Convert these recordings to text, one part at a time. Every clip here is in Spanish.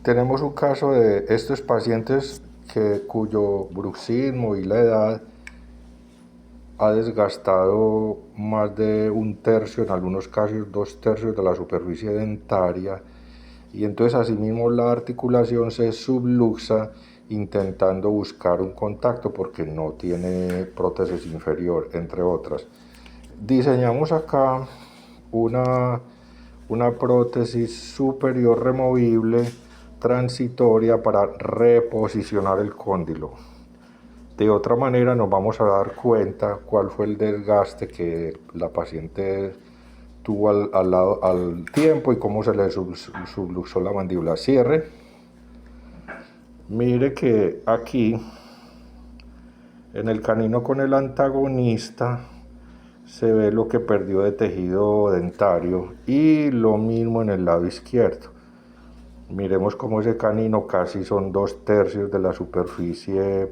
Tenemos un caso de estos pacientes cuyo bruxismo y la edad ha desgastado más de un tercio, en algunos casos 2/3 de la superficie dentaria, y entonces asimismo la articulación se subluxa intentando buscar un contacto porque no tiene prótesis inferior, entre otras. Diseñamos acá una prótesis superior removible transitoria para reposicionar el cóndilo. De otra manera nos vamos a dar cuenta cuál fue el desgaste que la paciente tuvo al tiempo y cómo se le subluxó la mandíbula. Cierre. Mire que aquí, en el canino con el antagonista, se ve lo que perdió de tejido dentario y lo mismo en el lado izquierdo. Miremos cómo ese canino casi son 2/3 de la superficie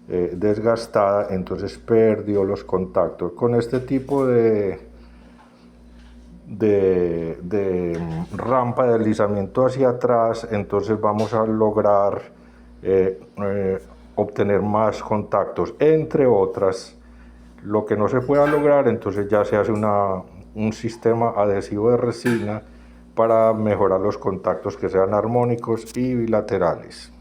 desgastada, entonces perdió los contactos. Con este tipo de rampa de deslizamiento hacia atrás, entonces vamos a lograr obtener más contactos, entre otras. Lo que no se pueda lograr, entonces ya se hace un sistema adhesivo de resina para mejorar los contactos que sean armónicos y bilaterales.